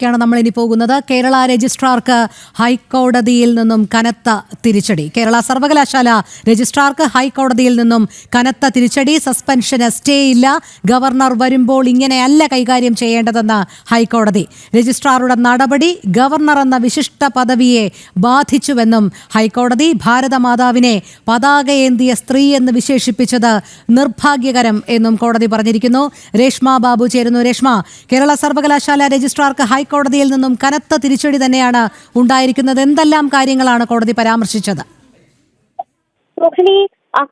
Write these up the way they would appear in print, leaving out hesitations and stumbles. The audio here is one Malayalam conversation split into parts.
ാണ് നമ്മൾ ഇനി പോകുന്നത്. കേരള രജിസ്ട്രാർക്ക് ഹൈക്കോടതിയിൽ നിന്നും കനത്ത തിരിച്ചടി. കേരള സർവകലാശാല രജിസ്ട്രാർക്ക് ഹൈക്കോടതിയിൽ നിന്നും കനത്ത തിരിച്ചടി. സസ്പെൻഷന് സ്റ്റേ ഇല്ല. ഗവർണർ വരുമ്പോൾ ഇങ്ങനെയല്ല കൈകാര്യം ചെയ്യേണ്ടതെന്ന് ഹൈക്കോടതി. രജിസ്ട്രാറുടെ നടപടി ഗവർണർ എന്ന വിശിഷ്ട പദവിയെ ബാധിച്ചുവെന്നും ഹൈക്കോടതി. ഭാരതമാതാവിനെ പതാകയേന്തിയ സ്ത്രീ എന്ന് വിശേഷിപ്പിച്ചത് നിർഭാഗ്യകരം എന്നും കോടതി പറഞ്ഞിരിക്കുന്നു. രേഷ്മ ബാബു ചേരുന്നു. രേഷ്മ, കേരള സർവകലാശാല രജിസ്ട്രാർക്ക് ഹൈക്കോടതിയിൽ നിന്നും കനത്ത തിരിച്ചടി തന്നെയാണ് ഉണ്ടായിരിക്കുന്നത്. എന്തെല്ലാം കാര്യങ്ങളാണ് കോടതി പരാമർശിച്ചത്?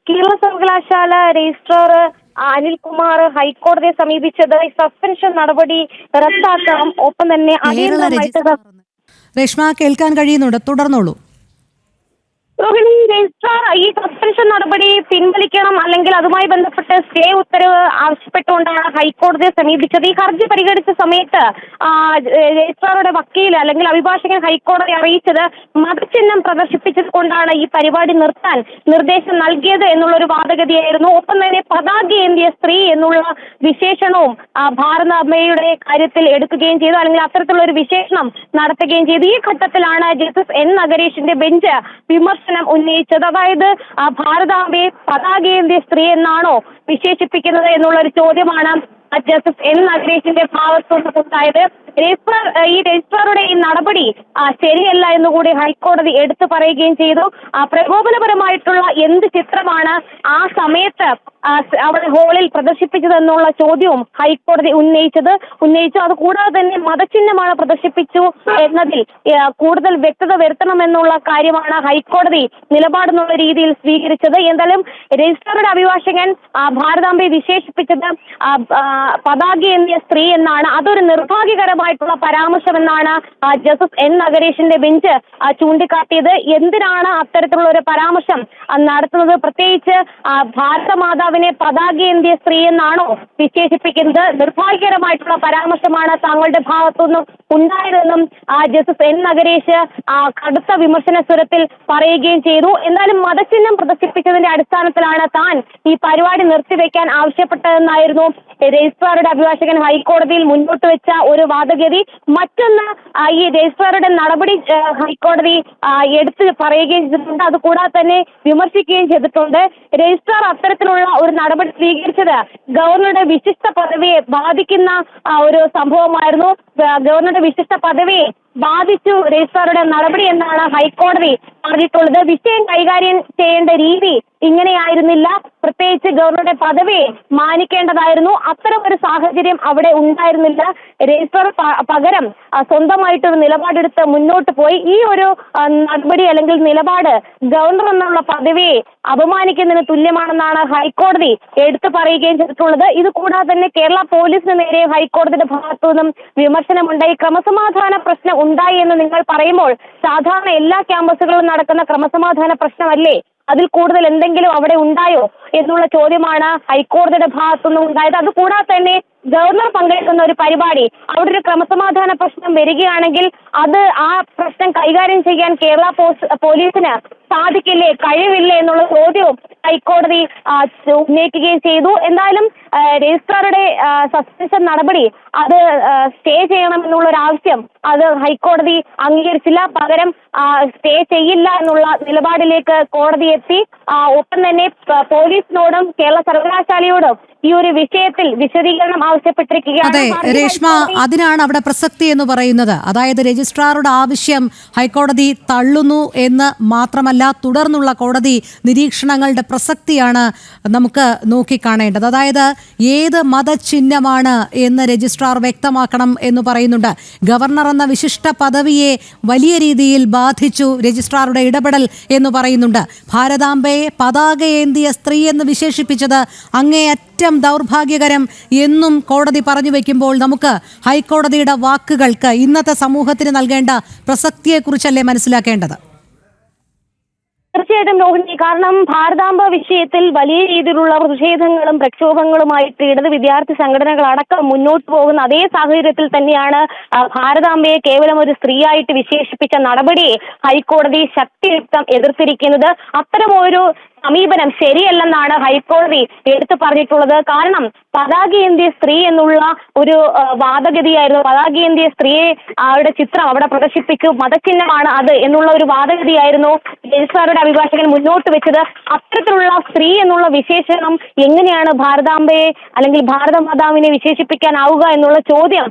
കേരള സർവകലാശാല രജിസ്ട്രാർ അനിൽകുമാർ ഹൈക്കോടതിയെ സമീപിച്ചത് സസ്പെൻഷൻ നടപടി റദ്ദാക്കണം, ഒപ്പം തന്നെ രേഷ്മ, കേൾക്കാൻ കഴിയുന്നുണ്ട്, തുടർന്നോളൂ. രജിസ്ട്രാർ ഈ സസ്പെൻഷൻ നടപടി പിൻവലിക്കണം, അല്ലെങ്കിൽ അതുമായി ബന്ധപ്പെട്ട് സ്റ്റേ ഉത്തരവ് ആവശ്യപ്പെട്ടുകൊണ്ടാണ് ഹൈക്കോടതിയെ സമീപിച്ചത്. ഈ ഹർജി പരിഗണിച്ച സമയത്ത് രജിസ്ട്രാറുടെ വക്കീൽ അല്ലെങ്കിൽ അഭിഭാഷകൻ ഹൈക്കോടതി അറിയിച്ചത് മതചിഹ്നം പ്രദർശിപ്പിച്ചത് കൊണ്ടാണ് ഈ പരിപാടി നിർത്താൻ നിർദ്ദേശം നൽകിയത് എന്നുള്ളൊരു വാദഗതിയായിരുന്നു. ഒപ്പം തന്നെ പതാകയേന്തിയ സ്ത്രീ എന്നുള്ള വിശേഷണവും ഭാരതാംബയുടെ കാര്യത്തിൽ എടുക്കുകയും ചെയ്തു, അല്ലെങ്കിൽ അത്തരത്തിലുള്ള ഒരു വിശേഷണം നടത്തുകയും ചെയ്തു. ഈ ഘട്ടത്തിലാണ് ജസ്റ്റിസ് എൻ നഗരേഷിന്റെ ബെഞ്ച് വിമർശനം ഉന്നയിച്ചത്. അതായത് ഭാരതാംബയെ പതാകയേന്തിയ സ്ത്രീ എന്നാണോ വിശേഷിപ്പിക്കുന്നത് എന്നുള്ളൊരു ചോദ്യമാണ് ജസ്റ്റിസ് എൻ നഗരേഷിന്റെ ഭാഗത്തുനിന്നുണ്ടായത്. ഈ രജിസ്ട്രാറുടെ ഈ നടപടി ശരിയല്ല എന്നുകൂടി ഹൈക്കോടതി എടുത്തു പറയുകയും ചെയ്തു. പ്രകോപനപരമായിട്ടുള്ള എന്ത് ചിത്രമാണ് ആ സമയത്ത് അവിടെ ഹാളിൽ പ്രദർശിപ്പിച്ചതെന്നുള്ള ചോദ്യവും ഹൈക്കോടതി ഉന്നയിച്ചു. അതുകൂടാതെ തന്നെ മതചിഹ്നമാണ് പ്രദർശിപ്പിച്ചു എന്നതിൽ കൂടുതൽ വ്യക്തത വരുത്തണമെന്നുള്ള കാര്യമാണ് ഹൈക്കോടതി നിലപാടെന്നുള്ള രീതിയിൽ സ്വീകരിച്ചത്. എന്തായാലും രജിസ്ട്രാറുടെ അഭിഭാഷകൻ ഭാരതാംബയെ വിശേഷിപ്പിച്ചത് പതാകയേന്തിയ സ്ത്രീ എന്നാണ്. അതൊരു നിർഭാഗ്യകരമായിട്ടുള്ള പരാമർശമെന്നാണ് ജസ്റ്റിസ് എൻ നഗരേഷിന്റെ ബെഞ്ച് ചൂണ്ടിക്കാട്ടിയത്. എന്തിനാണ് അത്തരത്തിലുള്ള ഒരു പരാമർശം നടത്തുന്നത്? പ്രത്യേകിച്ച് ഭാരതമാതാവിനെ പതാകയേന്തിയ സ്ത്രീ എന്നാണോ വിശേഷിപ്പിക്കുന്നത്? നിർഭാഗ്യകരമായിട്ടുള്ള പരാമർശമാണ് താങ്കളുടെ ഭാഗത്തുനിന്നും ഉണ്ടായതെന്നും ജസ്റ്റിസ് എൻ നഗരേഷ് കടുത്ത വിമർശന സ്വരത്തിൽ പറയുകയും ചെയ്തു. എന്നാലും മതചിഹ്നം പ്രദർശിപ്പിച്ചതിന്റെ അടിസ്ഥാനത്തിലാണ് താൻ ഈ പരിപാടി നിർത്തിവെക്കാൻ ആവശ്യപ്പെട്ടതെന്നായിരുന്നു രജിസ്ട്രാറുടെ അഭിഭാഷകൻ ഹൈക്കോടതിയിൽ മുന്നോട്ട് വെച്ച ഒരു വാദഗതി. മറ്റൊന്ന്, ഈ രജിസ്ട്രാറുടെ നടപടി ഹൈക്കോടതി എടുത്ത് പറയുകയും ചെയ്തിട്ടുണ്ട്, അതുകൂടാതെ തന്നെ വിമർശിക്കുകയും ചെയ്തിട്ടുണ്ട്. രജിസ്ട്രാർ അത്തരത്തിലുള്ള ഒരു നടപടി സ്വീകരിച്ചത് ഗവർണറുടെ വിശിഷ്ട പദവിയെ ബാധിക്കുന്ന ഒരു സംഭവമായിരുന്നു. ഗവർണറുടെ വിശിഷ്ട പദവിയെ ബാധിച്ചു രജിസ്ട്രാറുടെ നടപടി എന്നാണ് ഹൈക്കോടതി പറഞ്ഞിട്ടുള്ളത്. വിഷയം കൈകാര്യം ചെയ്യേണ്ട രീതി ഇങ്ങനെയായിരുന്നില്ല. പ്രത്യേകിച്ച് ഗവർണറുടെ പദവിയെ മാനിക്കേണ്ടതായിരുന്നു. അത്തരം ഒരു സാഹചര്യം അവിടെ ഉണ്ടായിരുന്നില്ല. രജിസ്ട്രാർ പകരം സ്വന്തമായിട്ടൊരു നിലപാടെടുത്ത് മുന്നോട്ട് പോയി. ഈ ഒരു നടപടി അല്ലെങ്കിൽ നിലപാട് ഗവർണർ എന്നുള്ള പദവിയെ അപമാനിക്കുന്നതിന് തുല്യമാണെന്നാണ് ഹൈക്കോടതി എടുത്തു പറയുകയും ചെയ്തിട്ടുള്ളത്. ഇത് കൂടാതെ തന്നെ കേരള പോലീസിന് നേരെ ഹൈക്കോടതിയുടെ ഭാഗത്തു നിന്നും വിമർശനമുണ്ടായി. ക്രമസമാധാന പ്രശ്നം ഉണ്ടായി എന്ന് നിങ്ങൾ പറയുമ്പോൾ സാധാരണ എല്ലാ ക്യാമ്പസുകളിലും നടക്കുന്ന ക്രമസമാധാന പ്രശ്നമല്ലേ, അതിൽ കൂടുതൽ എന്തെങ്കിലും അവിടെ ഉണ്ടായോ എന്നുള്ള ചോദ്യമാണ് ഹൈക്കോടതിയുടെ ഭാഗത്തുനിന്നും ഉണ്ടായത്. അതുകൂടാതെ തന്നെ ഗവർണർ പങ്കെടുക്കുന്ന ഒരു പരിപാടി, അവിടെ ഒരു ക്രമസമാധാന പ്രശ്നം വരികയാണെങ്കിൽ അത് ആ പ്രശ്നം കൈകാര്യം ചെയ്യാൻ കേരള പോലീസിന് സാധിക്കില്ലേ, കഴിവില്ലേ എന്നുള്ള ചോദ്യവും ഹൈക്കോടതി ഉന്നയിക്കുകയും ചെയ്തു. എന്തായാലും രജിസ്ട്രാറുടെ സസ്പെൻഷൻ നടപടി അത് സ്റ്റേ ചെയ്യണമെന്നുള്ള ഒരു ആവശ്യം അത് ഹൈക്കോടതി അംഗീകരിച്ചില്ല. പകരം സ്റ്റേ ചെയ്യില്ല എന്നുള്ള നിലപാടിലേക്ക് കോടതി എത്തി. ഒപ്പം തന്നെ പോലീസിനോടും കേരള സർവകലാശാലയോടും ഈ ഒരു വിഷയത്തിൽ വിശദീകരണം ആവശ്യപ്പെട്ടിരിക്കുകയാണ്. അതെ രേഷ്മ, അതിനാണ് അവിടെ പ്രസക്തി എന്ന് പറയുന്നത്. അതായത് രജിസ്ട്രാറുടെ ആവശ്യം ഹൈക്കോടതി തള്ളുന്നു എന്ന് മാത്രമല്ല, തുടർന്നുള്ള കോടതി നിരീക്ഷണങ്ങളുടെ പ്രസക്തിയാണ് നമുക്ക് നോക്കിക്കാണേണ്ടത്. അതായത് ഏത് മതചിഹ്നമാണ് എന്ന് രജിസ്ട്രാർ വ്യക്തമാക്കണം എന്ന് പറയുന്നുണ്ട്. ഗവർണർ എന്ന വിശിഷ്ട പദവിയെ വലിയ രീതിയിൽ ബാധിച്ചു രജിസ്ട്രാറുടെ ഇടപെടൽ എന്ന് പറയുന്നുണ്ട്. ഭാരതാംബയെ പതാകയേന്തിയ സ്ത്രീ എന്ന് വിശേഷിപ്പിച്ചത് അങ്ങേയറ്റം ദൗർഭാഗ്യകരം എന്നും കോടതി പറഞ്ഞു വെക്കുമ്പോൾ നമുക്ക് ഹൈക്കോടതിയുടെ വാക്കുകൾക്ക് ഇന്നത്തെ സമൂഹത്തിന് നൽകേണ്ട പ്രസക്തിയെക്കുറിച്ചല്ലേ മനസ്സിലാക്കേണ്ടത്? തീർച്ചയായിട്ടും രോഹിണി, കാരണം ഭാരതാംബ വിഷയത്തിൽ വലിയ രീതിയിലുള്ള പ്രതിഷേധങ്ങളും പ്രക്ഷോഭങ്ങളുമായിട്ട് ഇടത് വിദ്യാർത്ഥി സംഘടനകൾ അടക്കം മുന്നോട്ട് പോകുന്ന അതേ സാഹചര്യത്തിൽ തന്നെയാണ് ഭാരതാംബയെ കേവലം ഒരു സ്ത്രീയായിട്ട് വിശേഷിപ്പിച്ച നടപടിയെ ഹൈക്കോടതി ശക്തിയുക്തം എതിർത്തിരിക്കുന്നത്. അത്തരം ഒരു സമീപനം ശരിയല്ലെന്നാണ് ഹൈക്കോടതി എടുത്തു പറഞ്ഞിട്ടുള്ളത്. കാരണം പതാകയേന്തിയ സ്ത്രീ എന്നുള്ള ഒരു വാദഗതിയായിരുന്നു. പതാകയേന്തിയ സ്ത്രീയെ അവരുടെ ചിത്രം അവിടെ പ്രദർശിപ്പിക്കും, മതചിഹ്നമാണ് അത് എന്നുള്ള ഒരു വാദഗതിയായിരുന്നു രജിസ്ട്രാറുടെ അഭിഭാഷകൻ മുന്നോട്ട് വെച്ചത്. അത്തരത്തിലുള്ള സ്ത്രീ എന്നുള്ള വിശേഷണം എങ്ങനെയാണ് ഭാരതാംബയെ അല്ലെങ്കിൽ ഭാരതമാതാവിനെ വിശേഷിപ്പിക്കാനാവുക എന്നുള്ള ചോദ്യം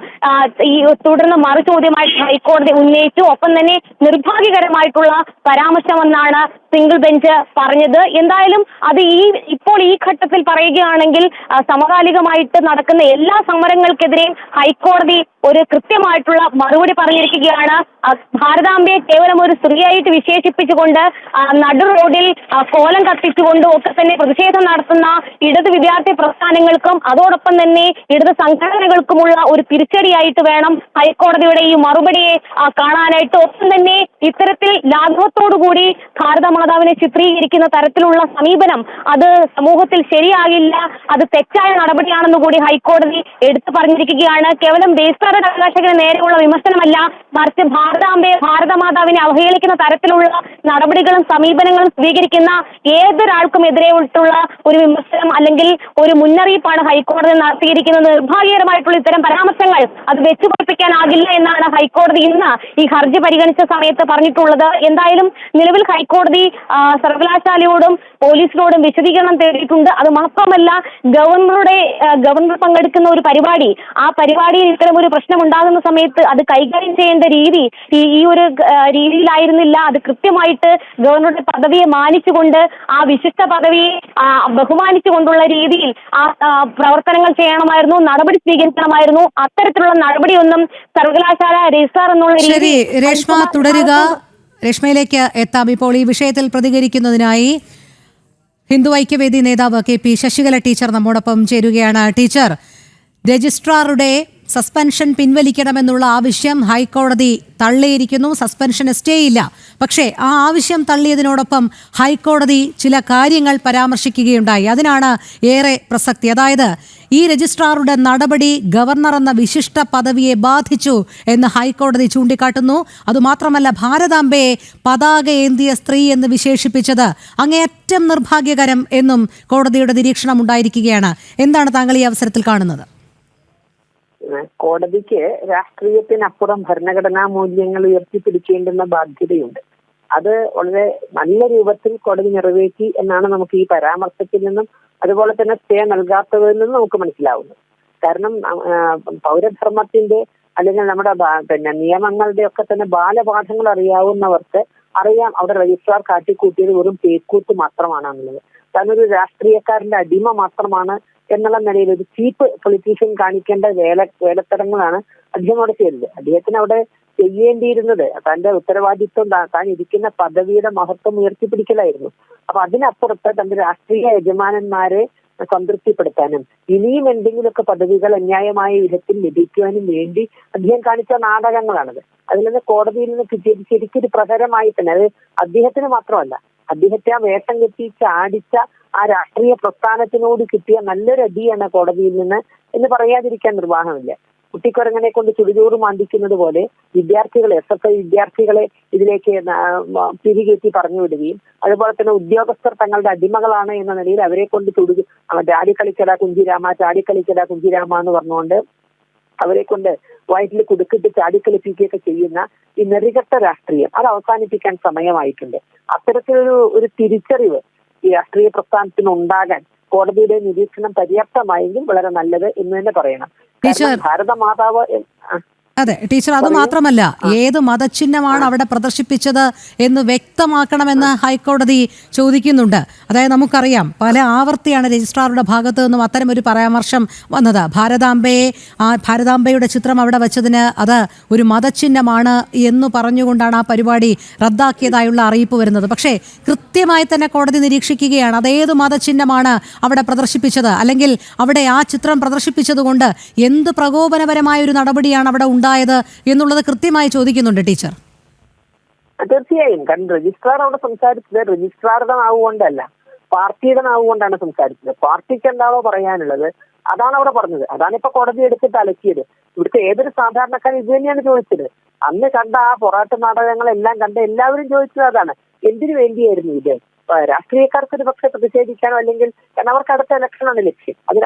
ഈ തുടർന്ന് മറു ചോദ്യമായിട്ട് ഹൈക്കോടതി ഉന്നയിച്ചു. ഒപ്പം തന്നെ നിർഭാഗ്യകരമായിട്ടുള്ള പരാമർശമെന്നാണ് സിംഗിൾ ബെഞ്ച് പറഞ്ഞത്. എന്തായാലും അത് ഇപ്പോൾ ഈ ഘട്ടത്തിൽ പറയുകയാണെങ്കിൽ സമകാലികമായിട്ട് നടക്കുന്ന എല്ലാ സമരങ്ങൾക്കെതിരെയും ഹൈക്കോടതി ഒരു കൃത്യമായിട്ടുള്ള മറുപടി പറഞ്ഞിരിക്കുകയാണ്. ഭാരതാംബയെ കേവലം ഒരു സ്ത്രീയായിട്ട് വിശേഷിപ്പിച്ചുകൊണ്ട് നടു റോഡിൽ കോലം കത്തിച്ചുകൊണ്ടും ഒക്കെ തന്നെ പ്രതിഷേധം നടത്തുന്ന ഇടത് വിദ്യാർത്ഥി പ്രസ്ഥാനങ്ങൾക്കും അതോടൊപ്പം തന്നെ ഇടത് സംഘടനകൾക്കുമുള്ള ഒരു തിരിച്ചടിയായിട്ട് വേണം ഹൈക്കോടതിയുടെ ഈ മറുപടിയെ കാണാനായിട്ട്. ഒപ്പം തന്നെ ഇത്തരത്തിൽ ലാഘവത്തോടുകൂടി ഭാരതമാതാവിനെ ചിത്രീകരിക്കുന്ന തരത്തിലുള്ള സമീപനം അത് സമൂഹത്തിൽ ശരിയാകില്ല, അത് തെറ്റായ നടപടിയാണെന്ന് കൂടി ഹൈക്കോടതി എടുത്തു പറഞ്ഞിരിക്കുകയാണ്. കേവലം രജിസ്ട്രാറുടെ അഭിഭാഷകന് നേരെയുള്ള വിമർശനമല്ല, മറിച്ച് ഭാരതമാതാവിനെ അവഹേളിക്കുന്ന തരത്തിലുള്ള നടപടികളും സമീപനങ്ങളും സ്വീകരിക്കുന്ന ഏതൊരാൾക്കുമെതിരെയുള്ള ഒരു വിമർശനം അല്ലെങ്കിൽ ഒരു മുന്നറിയിപ്പാണ് ഹൈക്കോടതി നടത്തിയിരിക്കുന്നത്. നിർഭാഗ്യകരമായിട്ടുള്ള ഇത്തരം പരാമർശങ്ങൾ അത് വെച്ചുപൊറിപ്പിക്കാനാകില്ല എന്നാണ് ഹൈക്കോടതി ഇന്ന് ഈ ഹർജി പരിഗണിച്ച സമയത്ത് പറഞ്ഞിട്ടുള്ളത്. എന്തായാലും നിലവിൽ ഹൈക്കോടതി സർവകലാശാലയോടും പോലീസിനോടും വിശദീകരണം തേടിയിട്ടുണ്ട്. അത് മാത്രമല്ല ഗവർണർ പങ്കെടുക്കുന്ന ഒരു പരിപാടി, ആ പരിപാടിയിൽ ഇത്തരം ഒരു പ്രശ്നം ഉണ്ടാകുന്ന സമയത്ത് അത് കൈകാര്യം ചെയ്യേണ്ട രീതി ഈ ഒരു രീതിയിലായിരുന്നില്ല. അത് കൃത്യമായിട്ട് ഗവർണറുടെ പദവിയെ മാനിച്ചുകൊണ്ട് ആ വിശിഷ്ട പദവിയെ ബഹുമാനിച്ചുകൊണ്ടുള്ള രീതിയിൽ ആ പ്രവർത്തനങ്ങൾ ചെയ്യണമായിരുന്നു, നടപടി സ്വീകരിക്കണമായിരുന്നു. അത്തരത്തിലുള്ള നടപടിയൊന്നും സർവകലാശാല രജിസ്ട്രാർ എന്നുള്ള ശരി, രേഷ്മ തുടരുക. രേഷ്മയിലേക്ക് എത്താം. ഇപ്പോൾ ഈ വിഷയത്തിൽ പ്രതികരിക്കുന്നതിനായി ഹിന്ദു ഐക്യവേദി നേതാവ് KP ശശികല ടീച്ചർ നമ്മോടൊപ്പം ചേരുകയാണ്. ടീച്ചർ, രജിസ്ട്രാറുടെ സസ്പെൻഷൻ പിൻവലിക്കണമെന്നുള്ള ആവശ്യം ഹൈക്കോടതി തള്ളിയിരിക്കുന്നു. സസ്പെൻഷന് സ്റ്റേ ഇല്ല. പക്ഷേ ആ ആവശ്യം തള്ളിയതിനോടൊപ്പം ഹൈക്കോടതി ചില കാര്യങ്ങൾ പരാമർശിക്കുകയുണ്ടായി. അതിനാണ് ഏറെ പ്രസക്തി. അതായത് ഈ രജിസ്ട്രാറുടെ നടപടി ഗവർണർ എന്ന വിശിഷ്ട പദവിയെ ബാധിച്ചു എന്ന് ഹൈക്കോടതി ചൂണ്ടിക്കാട്ടുന്നു. അതുമാത്രമല്ല, ഭാരതാംബയെ പതാക ഏന്തിയ സ്ത്രീ എന്ന് വിശേഷിപ്പിച്ചത് അങ്ങേയറ്റം നിർഭാഗ്യകരം എന്നും കോടതിയുടെ നിരീക്ഷണം ഉണ്ടായിരിക്കുകയാണ്. എന്താണ് താങ്കൾ ഈ അവസരത്തിൽ കാണുന്നത്? കോടതിക്ക് രാഷ്ട്രീയത്തിനപ്പുറം ഭരണഘടനാ മൂല്യങ്ങൾ ഉയർത്തിപ്പിടിക്കേണ്ടുന്ന ബാധ്യതയുണ്ട്. അത് വളരെ നല്ല രൂപത്തിൽ കോടതി നിറവേറ്റി എന്നാണ് നമുക്ക് ഈ പരാമർശത്തിൽ നിന്നും അതുപോലെ തന്നെ സ്റ്റേ നൽകാത്തതിൽ നിന്നും നമുക്ക് മനസ്സിലാവുന്നത്. കാരണം പൗരധർമ്മത്തിന്റെ അല്ലെങ്കിൽ നമ്മുടെ നിയമങ്ങളുടെ ഒക്കെ തന്നെ ബാലപാഠങ്ങൾ അറിയാവുന്നവർക്ക് അറിയാം അവിടെ രജിസ്ട്രാർ കാട്ടിക്കൂട്ടിയത് വെറും പേക്കൂത്ത് മാത്രമാണെന്നുള്ളത്. താനൊരു രാഷ്ട്രീയക്കാരന്റെ അടിമ മാത്രമാണ് എന്നുള്ള നിലയിൽ ഒരു ചീപ്പ് പൊളിറ്റീഷ്യൻ കാണിക്കേണ്ട വേലത്തരങ്ങളാണ് അദ്ദേഹം അവിടെ ചെയ്തത്. അദ്ദേഹത്തിന് അവിടെ ചെയ്യേണ്ടിയിരുന്നത് തന്റെ ഉത്തരവാദിത്വം താൻ ഇരിക്കുന്ന പദവിയുടെ മഹത്വം ഉയർത്തിപ്പിടിക്കലായിരുന്നു. അപ്പൊ അതിനപ്പുറത്ത് തന്റെ രാഷ്ട്രീയ യജമാനന്മാരെ സംതൃപ്തിപ്പെടുത്താനും ഇനിയും എന്തെങ്കിലുമൊക്കെ പദവികൾ അന്യായമായ വിധത്തിൽ ലഭിക്കുവാനും വേണ്ടി അദ്ദേഹം കാണിച്ച നാടകങ്ങളാണത്. അതിൽ നിന്ന് കോടതിയിൽ നിന്ന് കിട്ടിയത് ശരിക്കൊരു പ്രഹരമായി തന്നെ, അത് അദ്ദേഹത്തിന് മാത്രമല്ല, അദ്ദേഹത്തെ ആ വേഷം കെട്ടി ചാടിച്ച ആ രാഷ്ട്രീയ പ്രസ്ഥാനത്തിനോട് കിട്ടിയ നല്ലൊരു അടിയാണ് കോടതിയിൽ നിന്ന് എന്ന് പറയാതിരിക്കാൻ നിർവാഹമില്ല. കുട്ടിക്കുരങ്ങനെ കൊണ്ട് ചുടുചോറ് മാന്തിക്കുന്നത് പോലെ വിദ്യാർത്ഥികളെ SFI വിദ്യാർത്ഥികളെ ഇതിലേക്ക് തിരികെത്തി പറഞ്ഞു വിടുകയും അതുപോലെ തന്നെ ഉദ്യോഗസ്ഥർ തങ്ങളുടെ അടിമകളാണ് എന്ന നിലയിൽ അവരെ കൊണ്ട് ചാടിക്കളിക്കട കുഞ്ചിരാമ എന്ന് പറഞ്ഞുകൊണ്ട് അവരെ കൊണ്ട് വയറ്റിൽ കുടുക്കിട്ട് ചാടിക്കളിപ്പിക്കുകയൊക്കെ ചെയ്യുന്ന ഈ നെറികെട്ട രാഷ്ട്രീയം അത് അവസാനിപ്പിക്കാൻ സമയമായിട്ടുണ്ട്. അത്തരത്തിലൊരു തിരിച്ചറിവ് ഈ രാഷ്ട്രീയ പ്രസ്ഥാനത്തിന് ഉണ്ടാകാൻ കോടതിയുടെ നിരീക്ഷണം പര്യാപ്തമായെങ്കിൽ വളരെ നല്ലത് എന്ന് തന്നെ പറയണം. ഭാരതമാതാവ് അതെ ടീച്ചർ, അത് മാത്രമല്ല ഏത് മതചിഹ്നമാണ് അവിടെ പ്രദർശിപ്പിച്ചത് എന്ന് വ്യക്തമാക്കണമെന്ന് ഹൈക്കോടതി ചോദിക്കുന്നുണ്ട്. അതായത് നമുക്കറിയാം പല ആവർത്തിയാണ് രജിസ്ട്രാറുടെ ഭാഗത്തു നിന്നും അത്തരം ഒരു പരാമർശം വന്നത്. ഭാരതാംബയുടെ ചിത്രം അവിടെ വെച്ചതിന് അത് ഒരു മതചിഹ്നമാണ് എന്ന് പറഞ്ഞുകൊണ്ടാണ് ആ പരിപാടി റദ്ദാക്കിയതായുള്ള അറിയിപ്പ് വരുന്നത്. പക്ഷേ കൃത്യമായി തന്നെ കോടതി നിരീക്ഷിക്കുകയാണ് അതേത് മതചിഹ്നമാണ് അവിടെ പ്രദർശിപ്പിച്ചത്, അല്ലെങ്കിൽ അവിടെ ആ ചിത്രം പ്രദർശിപ്പിച്ചതുകൊണ്ട് എന്ത് പ്രകോപനപരമായ ഒരു നടപടിയാണ് അവിടെ ഉണ്ടായത് എന്നുള്ളത് കൃത്യമായി ചോദിക്കുന്നുണ്ട് ടീച്ചർ. തീർച്ചയായും. കാരണം രജിസ്ട്രാർ അവിടെ സംസാരിച്ചത് രജിസ്ട്രാറുടെ നാവുകൊണ്ടല്ല, പാർട്ടിയുടെ നാവുകൊണ്ടാണ് സംസാരിച്ചത്. പാർട്ടിക്ക് എന്താണോ പറയാനുള്ളത് അതാണ് അവിടെ പറഞ്ഞത്. അതാണ് ഇപ്പൊ കോടതി എടുത്തിട്ട് അലക്കിയത്. ഇവിടുത്തെ ഏതൊരു സാധാരണക്കാരൻ ഇത് തന്നെയാണ് ചോദിച്ചത്. അന്ന് കണ്ട ആ പൊറാട്ട് നാടകങ്ങളെല്ലാം കണ്ട എല്ലാവരും ചോദിച്ചത് അതാണ്. എന്തിനു വേണ്ടിയായിരുന്നു ഇത്? രാഷ്ട്രീയക്കാർക്ക് ഒരു പക്ഷേ പ്രതിഷേധിക്കാനോ അല്ലെങ്കിൽ കാരണം അവർക്ക് അടുത്ത ഇലക്ഷനാണ് ലക്ഷ്യം.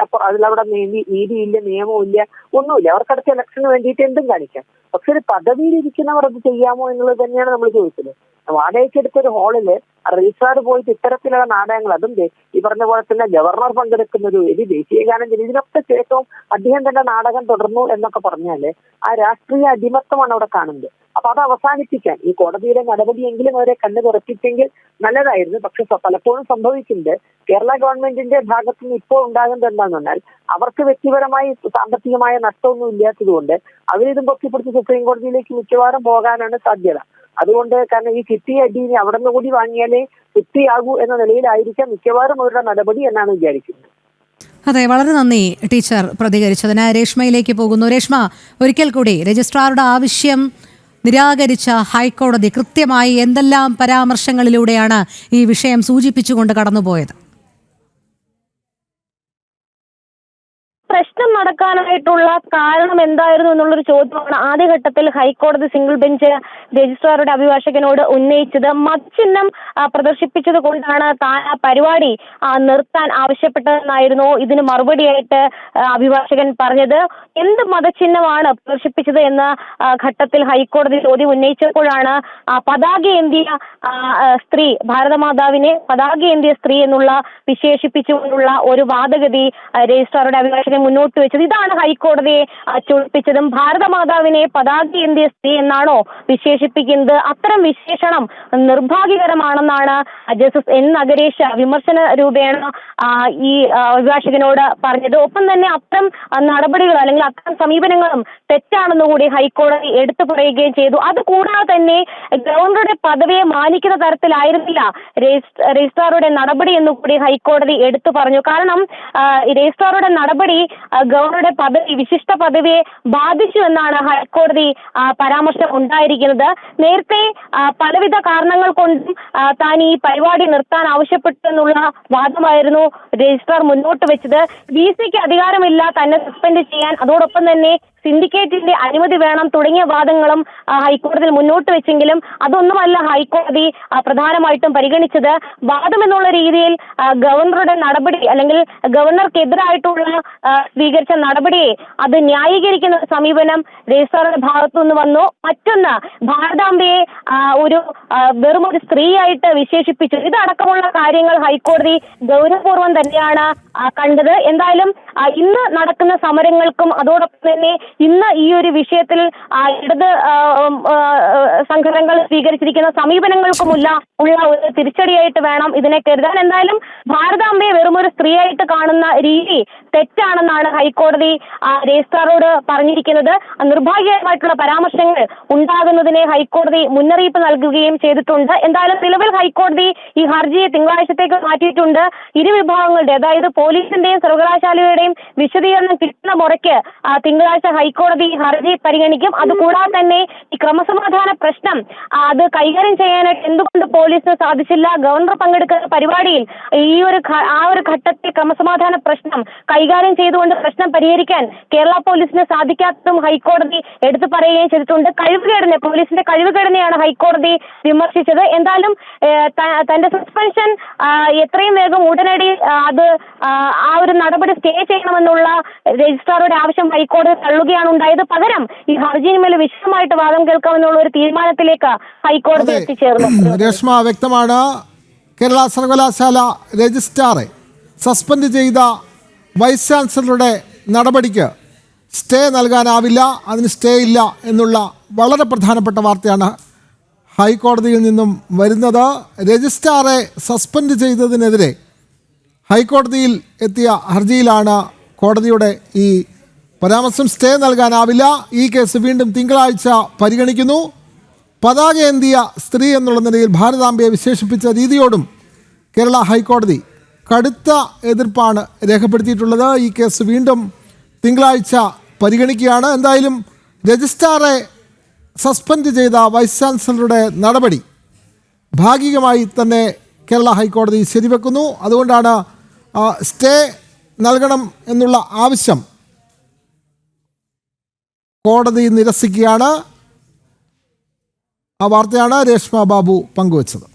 അതിലവിടെ നീതിയില്ല, നിയമവും ഇല്ല, ഒന്നുമില്ല. അവർക്ക് അടുത്ത ഇലക്ഷന് വേണ്ടിയിട്ട് എന്തും കാണിക്കാം. പക്ഷെ ഒരു പദവിയിലിരിക്കുന്നവർ അത് ചെയ്യാമോ എന്നുള്ളത് തന്നെയാണ് നമ്മൾ ചോദിച്ചത്. വാടകയ്ക്കെടുത്തൊരു ഹാളില് രജിസ്ട്രാർ പോയിട്ട് ഇത്തരത്തിലുള്ള നാടകങ്ങൾ, അതും ഈ പറഞ്ഞ പോലെ തന്നെ ഗവർണർ പങ്കെടുക്കുന്ന ഒരു ദേശീയഗാനം ചെയ്തു, ഇതിനൊക്കെ ശേഷവും അദ്ദേഹം തന്നെ നാടകം തുടർന്നു എന്നൊക്കെ പറഞ്ഞാല് ആ രാഷ്ട്രീയ അടിമത്തമാണ് അവിടെ കാണുന്നത്. അപ്പൊ അത് അവസാനിപ്പിക്കാൻ ഈ കോടതിയുടെ നടപടിയെങ്കിലും അവരെ കണ്ണു തുറപ്പിച്ചെങ്കിൽ നല്ലതായിരുന്നു. പക്ഷെ പലപ്പോഴും സംഭവിക്കുന്നത് കേരള ഗവൺമെന്റിന്റെ ഭാഗത്ത് നിന്ന് ഇപ്പോൾ ഉണ്ടാകുന്നത് എന്താണെന്ന് പറഞ്ഞാൽ അവർക്ക് വ്യക്തിപരമായി സാമ്പത്തികമായ നഷ്ടമൊന്നും ഇല്ലാത്തത് കൊണ്ട് അവരിതും പൊക്കിപ്പിടിച്ച് സുപ്രീം കോടതിയിലേക്ക് മിക്കവാറും പോകാനാണ് സാധ്യത. അതുകൊണ്ട് കാരണം ഈ കിട്ടിയ അടി അവിടെ നിന്ന് കൂടി വാങ്ങിയാലേ തൃപ്തിയാകൂ എന്ന നിലയിലായിരിക്കാം മിക്കവാറും അവരുടെ നടപടി എന്നാണ് വിചാരിക്കുന്നത്. അതെ, വളരെ നന്ദി ടീച്ചർ പ്രതികരിച്ചതിന്. രേഷ്മയിലേക്ക് പോകുന്നു. രേഷ്മ, ഒരിക്കൽ കൂടി രജിസ്ട്രാറുടെ ആവശ്യം നിരാകരിച്ച ഹൈക്കോടതി കൃത്യമായി എന്തെല്ലാം പരാമർശങ്ങളിലൂടെയാണ് ഈ വിഷയം സൂചിപ്പിച്ചുകൊണ്ട് കടന്നുപോയത്? പ്രശ്നം നടക്കാനായിട്ടുള്ള കാരണം എന്തായിരുന്നു എന്നുള്ളൊരു ചോദ്യമാണ് ആദ്യഘട്ടത്തിൽ ഹൈക്കോടതി സിംഗിൾ ബെഞ്ച് രജിസ്ട്രാറുടെ അഭിഭാഷകനോട് ഉന്നയിച്ചത്. മതചിഹ്നം പ്രദർശിപ്പിച്ചത് കൊണ്ടാണ് താൻ ആ പരിപാടി നിർത്താൻ ആവശ്യപ്പെട്ടതെന്നായിരുന്നു ഇതിന് മറുപടിയായിട്ട് അഭിഭാഷകൻ പറഞ്ഞത്. എന്ത് മതചിഹ്നമാണ് പ്രദർശിപ്പിച്ചത് എന്ന ഘട്ടത്തിൽ ഹൈക്കോടതി ചോദ്യം ഉന്നയിച്ചപ്പോഴാണ് പതാകയേന്തിയ സ്ത്രീ, ഭാരതമാതാവിനെ പതാകയേന്തിയ സ്ത്രീ എന്നുള്ള വിശേഷിപ്പിച്ചുകൊണ്ടുള്ള ഒരു വാദഗതി രജിസ്ട്രാറുടെ അഭിഭാഷകൻ മുന്നോട്ട് വെച്ചത്. ഇതാണ് ഹൈക്കോടതിയെ ചൊടിപ്പിച്ചതും. ഭാരതമാതാവിനെ പതാകയേന്തിയ സ്ത്രീ എന്നാണോ വിശേഷിപ്പിക്കുന്നത്? അത്തരം വിശേഷണം നിർഭാഗ്യകരമാണെന്നാണ് ജസ്റ്റിസ് എൻ നഗരേഷ് വിമർശന രൂപേണ ഈ അഭിഭാഷകനോട് പറഞ്ഞത്. ഒപ്പം തന്നെ അത്തരം നടപടികൾ അല്ലെങ്കിൽ അത്തരം സമീപനങ്ങളും തെറ്റാണെന്ന് കൂടി ഹൈക്കോടതി എടുത്തു പറയുകയും ചെയ്തു. അതുകൂടാതെ തന്നെ ഗവർണറുടെ പദവിയെ മാനിക്കുന്ന തരത്തിലായിരുന്നില്ല രജിസ്ട്രാറുടെ നടപടി എന്നുകൂടി ഹൈക്കോടതി എടുത്തു പറഞ്ഞു. കാരണം രജിസ്ട്രാറുടെ നടപടി ഗവർണറുടെ പദവി, വിശിഷ്ട പദവിയെ ബാധിച്ചു എന്നാണ് ഹൈക്കോടതി പരാമർശം ഉണ്ടായിരിക്കുന്നത്. നേരത്തെ പലവിധ കാരണങ്ങൾ കൊണ്ടും താൻ ഈ പരിപാടി നിർത്താൻ ആവശ്യപ്പെട്ടു എന്നുള്ള വാദമായിരുന്നു രജിസ്ട്രാർ മുന്നോട്ട് വെച്ചത്. VC-ക്ക് അധികാരമില്ല തന്നെ സസ്പെൻഡ് ചെയ്യാൻ, അതോടൊപ്പം തന്നെ സിൻഡിക്കേറ്റിന്റെ അനുമതി വേണം തുടങ്ങിയ വാദങ്ങളും ഹൈക്കോടതിയിൽ മുന്നോട്ട് വെച്ചെങ്കിലും അതൊന്നുമല്ല ഹൈക്കോടതി പ്രധാനമായിട്ടും പരിഗണിച്ചത്. വാദം എന്നുള്ള രീതിയിൽ ഗവർണറുടെ നടപടി അല്ലെങ്കിൽ ഗവർണർക്കെതിരായിട്ടുള്ള സ്വീകരിച്ച നടപടിയെ അത് ന്യായീകരിക്കുന്ന സമീപനം രജിസ്ട്രാറുടെ ഭാഗത്തുനിന്ന് വന്നു. മറ്റൊന്ന്, ഭാരതാംബയെ വെറും ഒരു സ്ത്രീയായിട്ട് വിശേഷിപ്പിച്ചു. ഇതടക്കമുള്ള കാര്യങ്ങൾ ഹൈക്കോടതി ഗൗരവപൂർവ്വം തന്നെയാണ് കണ്ടത്. എന്തായാലും ഇന്ന് നടക്കുന്ന സമരങ്ങൾക്കും അതോടൊപ്പം തന്നെ ഇന്ന് ഈ ഒരു വിഷയത്തിൽ ഇടത് സംഘടനകൾ സ്വീകരിച്ചിരിക്കുന്ന സമീപനങ്ങൾക്കുമുള്ള ഒരു തിരിച്ചടിയായിട്ട് വേണം ഇതിനെ കരുതാൻ. എന്തായാലും ഭാരതാംബയെ വെറും ഒരു സ്ത്രീയായിട്ട് കാണുന്ന രീതി തെറ്റാണെന്നാണ് ഹൈക്കോടതി രജിസ്ട്രാറോട് പറഞ്ഞിരിക്കുന്നത്. നിർഭാഗ്യകരമായിട്ടുള്ള പരാമർശങ്ങൾ ഉണ്ടാകുന്നതിനെ ഹൈക്കോടതി മുന്നറിയിപ്പ് നൽകുകയും ചെയ്തിട്ടുണ്ട്. എന്തായാലും നിലവിൽ ഹൈക്കോടതി ഈ ഹർജിയെ തിങ്കളാഴ്ചത്തേക്ക് മാറ്റിയിട്ടുണ്ട്. ഇരുവിഭാഗങ്ങളുടെ, അതായത് പോലീസിന്റെയും സർവകലാശാലയുടെയും വിശദീകരണം കിട്ടുന്ന മുറയ്ക്ക് തിങ്കളാഴ്ച ഹൈക്കോടതി ഹർജി പരിഗണിക്കും. അതുകൂടാതെ തന്നെ ഈ ക്രമസമാധാന പ്രശ്നം അത് കൈകാര്യം ചെയ്യാനായിട്ട് എന്തുകൊണ്ട് പോലീസിന് സാധിച്ചില്ല? ഗവർണർ പങ്കെടുക്കുന്ന പരിപാടിയിൽ ആ ഒരു ഘട്ടത്തിൽ ക്രമസമാധാന പ്രശ്നം കൈകാര്യം ചെയ്തുകൊണ്ട് പ്രശ്നം പരിഹരിക്കാൻ കേരള പോലീസിന് സാധിക്കാത്തതും ഹൈക്കോടതി എടുത്തു പറയുകയും ചെയ്തിട്ടുണ്ട്. പോലീസിന്റെ കഴിവുകേടിനെയാണ് ഹൈക്കോടതി വിമർശിച്ചത്. എന്തായാലും തന്റെ സസ്പെൻഷൻ എത്രയും വേഗം ഉടനടി അത് ആ ഒരു നടപടി സ്റ്റേ ചെയ്യണമെന്നുള്ള രജിസ്ട്രാറുടെ ആവശ്യം ഹൈക്കോടതി തള്ളുകയാണ് ഉണ്ടായത്. പകരം ഈ ഹർജിയിന്മേൽ വിശദമായിട്ട് വാദം കേൾക്കാമെന്നുള്ള ഒരു തീരുമാനത്തിലേക്ക് ഹൈക്കോടതി എത്തിച്ചേർന്നു. രേഷ്മ, വ്യക്തമാണ്. കേരള സർവകലാശാല രജിസ്ട്രാറെ സസ്പെൻഡ് ചെയ്ത വൈസ് ചാൻസലറുടെ നടപടിക്ക് സ്റ്റേ നൽകാനാവില്ല, അതിന് സ്റ്റേ ഇല്ല എന്നുള്ള വളരെ പ്രധാനപ്പെട്ട വാർത്തയാണ് ഹൈക്കോടതിയിൽ നിന്നും വരുന്നത്. രജിസ്ട്രാറെ സസ്പെൻഡ് ചെയ്തതിനെതിരെ ഹൈക്കോടതിയിൽ എത്തിയ ഹർജിയിലാണ് കോടതിയുടെ ഈ പരാമർശം. സ്റ്റേ നൽകാനാവില്ല, ഈ കേസ് വീണ്ടും തിങ്കളാഴ്ച പരിഗണിക്കുന്നു. പതാകയേന്തിയ സ്ത്രീ എന്നുള്ള നിലയിൽ ഭാരതാംബയെ വിശേഷിപ്പിച്ച രീതിയോടും കേരള ഹൈക്കോടതി കടുത്ത എതിർപ്പാണ് രേഖപ്പെടുത്തിയിട്ടുള്ളത്. ഈ കേസ് വീണ്ടും തിങ്കളാഴ്ച പരിഗണിക്കുകയാണ്. എന്തായാലും രജിസ്ട്രാറെ സസ്പെൻഡ് ചെയ്ത വൈസ് ചാൻസലറുടെ നടപടി ഭാഗികമായി തന്നെ കേരള ഹൈക്കോടതി ശരിവെക്കുന്നു. അതുകൊണ്ടാണ് സ്റ്റേ നൽകണം എന്നുള്ള ആവശ്യം കോടതി നിരസിക്കുകയാണ്. ആ വാർത്തയാണ് രേഷ്മ ബാബു പങ്കുവച്ചത്.